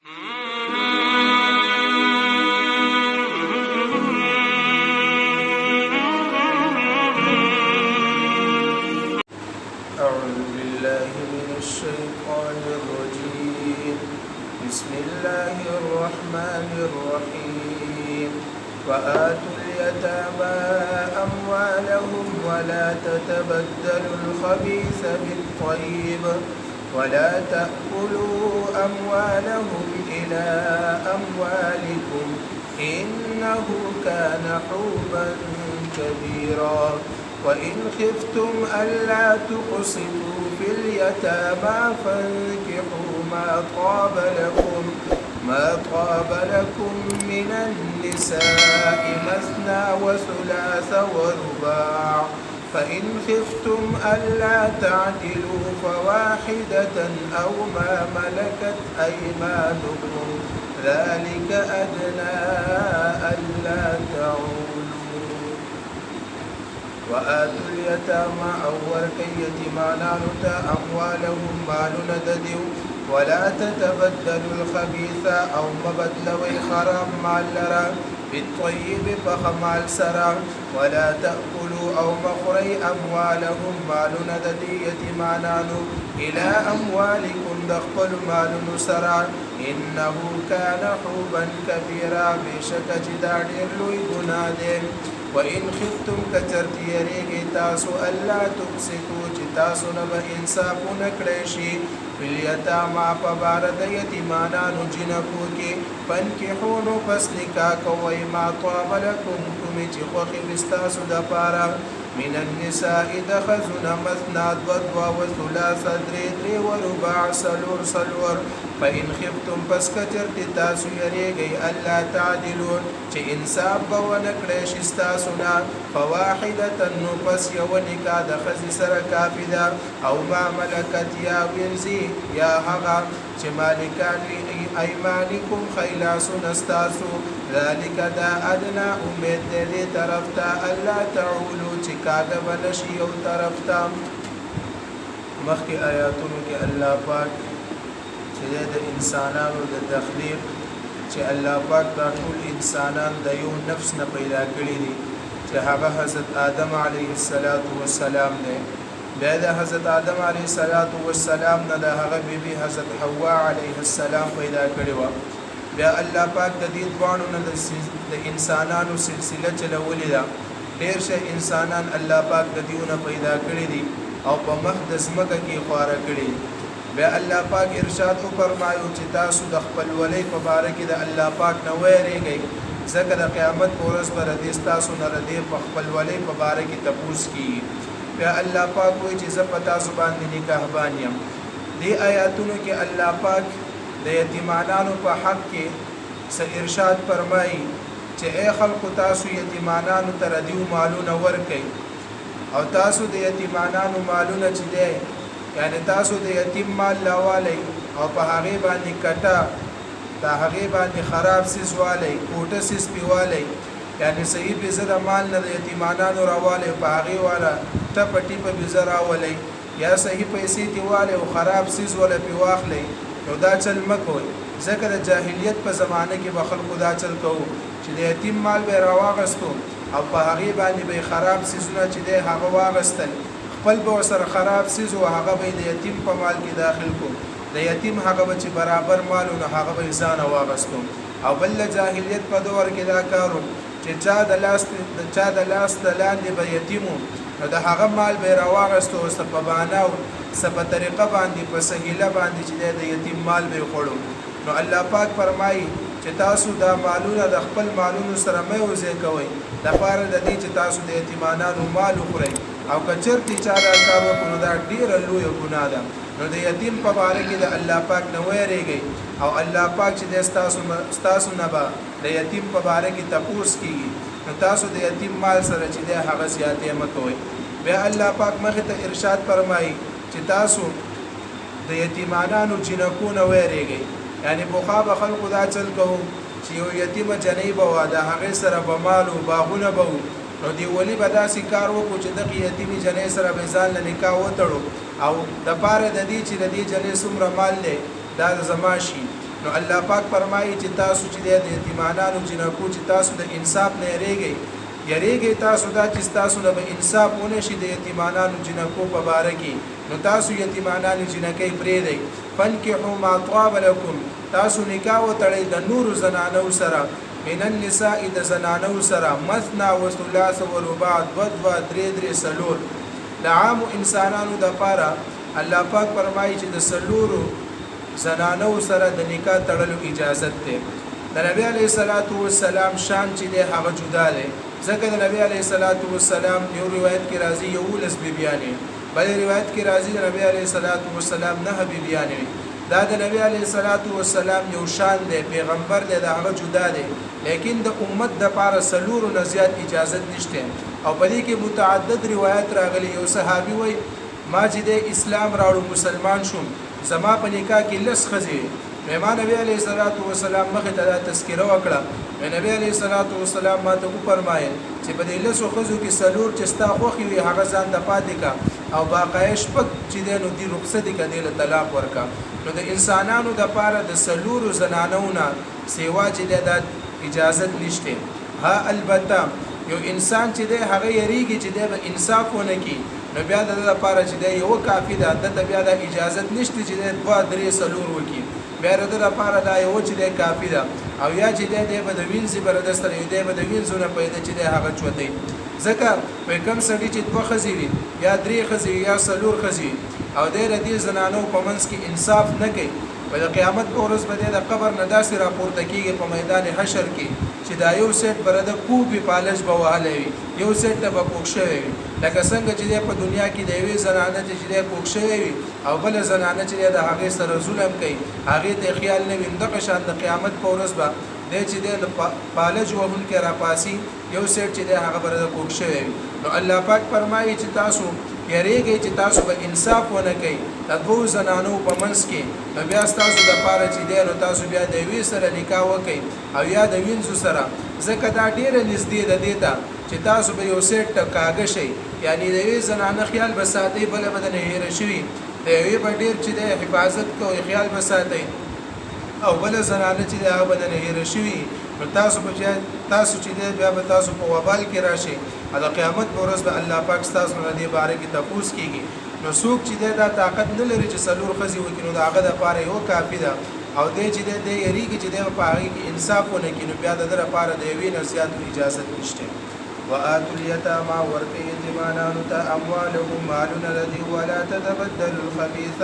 أعوذ بالله من الشيطان الرجيم بسم الله الرحمن الرحيم وآتوا اليتامى أموالهم ولا تتبدلوا الخبيث بالطيب ولا تأكلوا أموالهم إلى أموالكم إنه كان حوبا كبيرا وإن خفتم ألا تقسطوا في اليتامى فانكحوا ما طاب لكم من النساء مثنى وثلاث ورباع فإن خفتم ألا تعدلوا فواحدة أو ما ملكت أيمانكم ذلك أدنى ألا تعولوا وآتوا اليتامى أوركي يتيمانانو تا أموالهم مالنا دديو ولا تتبدلوا الخبيث أو مبدلوي خرام مال لرا بالطيب فخمال سرا ولا تأكلوا أو مخري أموالهم مالنا ددي يتيمانانو إلى أموالكم دخل مالنا سرا إنه كان حوبا كبيرا بشك جدار لوي گناه وإن خفتم كچرت يريغي تاسو ألا تقسطوا چه تاسو نبا انصاف نکڑشی فالیتاما پبارد یتیمانانو جنکو کی فانکحونو پس نکا کوئی ما طاب لکم کمی چه خوخی بستاسو دپارا من النساء دخزن مثنى ودوا وثلاث دري ورباع سلور فإن خفتم پس کچرت تاسو یریگی ألا تعدلون چه انصاف بونکڑش استاسونا فواحدة نو پس یو نکا دخز سر کافدا او ما ملکت یا ورزی یا هغا چه مالکان لی ایمانکم خیلاسون استاسو ذلك دا ادنا امید دی طرفتا ألا تعولو چه کاغا بنشی یو طرفتا مخی آیاتونو که اللہ پاک چه د انسانانو د تخلیق چې الله پاک دا ټول انسانان د یو نفس نه پیدا کړی دي چې هغه حضرت آدم علیه السلام دی بیا د حضرت آدم علیه السلام نه د هغه بیبي حضرت حوا علیه السلام پیدا کړی و بیا الله پاک د دې دوانو نه د انسانانو سلسله چلولې ده ډېر شه انسانان الله پاک د دیونه پیدا کړی دي او په مخ د ځمکه کې خواره کړي بیا الله پاک ارشاد فرمایو چې تاسو د خپل ولی په باره کې د الله پاک نه ویریږئ ځکه د قیامت په ورځ به ردی تاسو نه ردی په خپل ولی په باره کې تپوس کیږي بیا الله پاک وایي چې زه په تاسو باندې نگهبان یم دې آیاتونو کې الله پاک د یتیمانانو په حق کې څه ارشاد فرمایي چې ای خلکو تاسو یتیمانانو ته ردیو مالونه ورکئ او تاسو د یتیمانانو مالونه چې دی یعنی تاسو د یتیم مال لاوالی او په هغه باندې کټه دا هغه باندې خراب سیس والی کوټه سیس پیوالی یعنی صحیح بزر مال نه د یتیمانانو راوالی په هغه والا ټپ ټیپ بزر راوالی یا صحیح پیسې دیوالی او خراب سیس ولا پیواخلی نو دا چل مکوئ ځکه د جاهلیت په زمانه کې به خلکو دا چل کوو چې د یتیم مال به راواغستو او په هغه باندې به خراب سیسونه چې دی هغه واغستل خپل به سره خراب سیز او هغه به د یتیم په مال کې داخل کو د یتیم هغه به چې برابر مالونه هغه به ځان واغستو او بل جاهلیت په دور کې دا کارو چې چا د لاس د لاندې به یتیمو نو د هغه مال به راواغستو او سببانه او سبب طریقه باندې په سهيله باندې چې د یتیم مال به خوړو نو الله پاک فرمایي چې تاسو دا مالونه د خپل مالونو سره مې وځي کوي د پاره د دې چې تاسو د یتیمانو مال خورئ او کچرتي چا دا کار وکړو دا ډیر لوی ګناه ده نو د یتیم په باره کې د الله پاک نه ویریږي او الله پاک چې د تاسو نه به د یتیم په باره کې تپوس کیږي نو تاسو د یتیم مال سره چې د هغه زیاتې مکوئ بیا الله پاک مخه ته ارشاد فرمایي چې تاسو د یتیمانو جنکو نه ویریږي یعنی بوخا به خلکو دا چل کوو چې یو یتیم جنۍ به وه د هغې سره به مال و باغونه به وو نو دی ولی به داسې کار وکړو چې دغې یتیمې جنۍ سره به ځان له نکاح وتړو او د پاره د دې چې د دې جنۍ څومره مال دی دا زما شي نو الله پاک فرمایي چې تاسو چې د یتیمانو جنکو چې تاسو د انصاف نه یریږئ تاسو دا چې تاسو نه به انصاف ونه شي د یتیمانو جنکو په باره کې نو تاسو یتیمانو جنکې پرېږدئ فانکحوا ما طاب لكم تاسو نکاح وتړئ د نورو زنانو سره من النساء د زنانو سره مثنا وثلاث ورباع دو درې سلور د عام انسانانو د پاره الله پاک فرمایي چې د سلورو زنانو سره د نکاح تړلو اجازت ده د نبی علیه الصلاۃ والسلام شان چې ده هغه جدا ده ځکه د نبی علیه الصلاۃ والسلام یو روایت کې راځي یو لس بیبیانې بل روایت کې راځي د نبی علیه الصلاۃ والسلام نه بیبیانې دا د نبی علیه الصلاۃ والسلام یو شان دی پیغمبر دی دا هغه جدا دی لیکن د امت د پاره سلورو نه زیات اجازت نشته او په دې کې متعدد روایت راغلي یو صحابي وای ما چې د اسلام راوړ مسلمان شوم زما په نکاح کې لس خزي مېمان نبی علیه الصلاۃ والسلام مخه ته تذکره وکړه نبی علیه الصلاۃ والسلام ما ته فرمایل چې په دې لسو خزو کې سلور چې ستا خوخي وي هغه ځان د پاتې کا او باقایش پک چې دینو دی رخصت کړي له طلاق ورکا نو د انسانانو د پاره د سلورو زنانو نه سیوا چې د اجازت نشته ها البته یو انسان چې د هغه یریږي چې د انصاف ونه کی نو بیا د لپاره چې د یو کافی د بیا د اجازت نشته چې د 2 3 سلور وکي بیا د لپاره دا یو چې د کافی ده او یا چې د وینځي بردستر یو د وینځونه پیدا چې د هغه چوتې ځکه په کوم سړي چې 2 خزي وي یا 3 خزي یا سلور خزي او د دې زنانو په منځ کې انصاف نه کوي په قیامت په ورځ باندې د قبر نه داسې راپورته کیږي په میدان حشر کې چې دا یو سیټ برده کوبي پالش به وهاله وي یو سیټ ته به پوښ شوی وي لکه څنګه چې په دنیا کې د یوې زنانه چې پوښ شوی وي او بل زنانه چې د هغې سره ظلم کوي هغې ته خیال نه وي دغه شان د قیامت په ورځ به د چې د پالج وهونکي راپاسي یو سیټ چې د هغه برده پوښ شوی وي نو الله پاک فرمایي چې تاسو یریږئ چې تاسو به انصاف ونه کوي د 2 زنانو په منځ کې نو بیا تاسو د پاره چې دی نو تاسو بیا د یوې سره نکاح وکئ او یا د وینځو سره ځکه دا ډیره نږدې ده دې ته چې تاسو به یو سیټ کاږه شئ یعنی د یوې زنانه خیال به ساتئ بله به نه هېره شوي د یوې به ډېر چې دی حفاظت کوئ خیال به ساتئ او بله زنانه چې دی هغه به نه هېره شوي نو تاسو چې دی بیا به تاسو په وبال کې راشئ او د قیامت په ورځ به الله پاک ستاسو نه دې باره کې تپوس کېږي نو څوک چې دی دا طاقت نه لري چې سلور ښځې وکړي نو د هغه دپاره یو کافي ده او دی چې دی یریږي چې دی په هغې کې انصاف ونه کړي نو بیا د ده لپاره د یوې نه زیاتو اجازت نشته وآتوا اليتامى ورکئ یتیمانانو ته اموالهم مالونه لدي ولا تتبدلوا الخبيث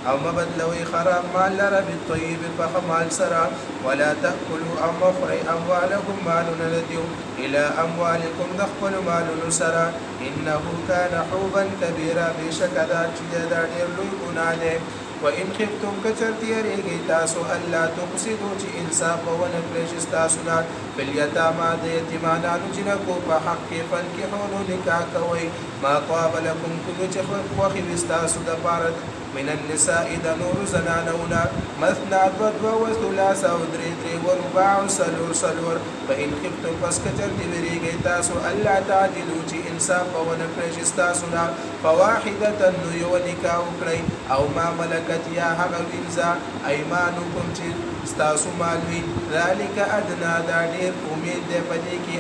او مبدلوي خراب مال لره بالطيب فخمال سرا ولا تأكلوا خورئ اموالكم مالونه لدي الى اموالكم دخل مالونه سرا انه كان حوبا كبيرا بشک دا چې دا ډېر لوی ګناه دی وان خفتم کچرتی یریږئ تاسو الله تقسطوا چې انصاف ونه کړئ چې ستاسو نه فی الیتامی د یتیمانانو جنکو په حق کې فانکحوا نکاح کوئ ما طاب لکم کوم چې خوښې وي ستاسو دپاره من النساء د نورو زنانونه مثنا 2 و ثلاث او 3 ورباع سلور فان خفتم پس کچرتی یریږئ تاسو الله تعدلوا چې انصاف ونه کړئ چې ستاسو نه فواحدة نو یو نکاح وکړئ او ما ملکت یا هغه وینځه ایمانکم چې ستاسو مال وي ذلک ادنا دا ډېر امید دی په دې کې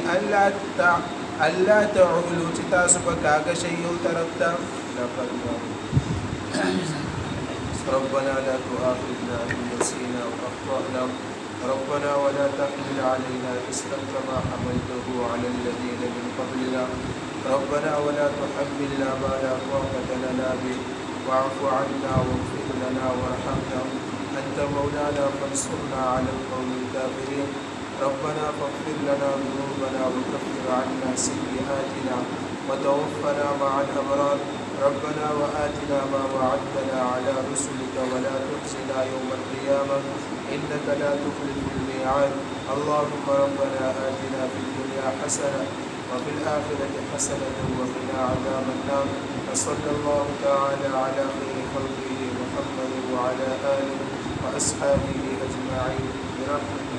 الله تعولو چې تاسو په کاږه شئ یو طرف ته ربنا لا تؤاخذنا إن نسينا وأخطأنا ربنا ولا تحمل علينا إصرا كما حملته على الذين من قبلنا ربنا ولا تحملنا ما لا طاقة لنا به واعف عنا واغفر لنا وارحمنا أنت مولانا فانصرنا على القوم الكافرين ربنا فاغفر لنا ذنوبنا وكفر عنا سيئاتنا وتوفنا مع الأبرار ربنا وآتنا ما وعدتنا على رسلك ولا تخزنا يوم القيامة إنك لا تخلف الميعاد اللهم ربنا آتنا في الدنيا حسنة وفي الآخرة حسنة وقنا عذاب النار وصلى الله تعالى على خير خلقه محمد وعلى آله وأصحابه أجمعين برحمته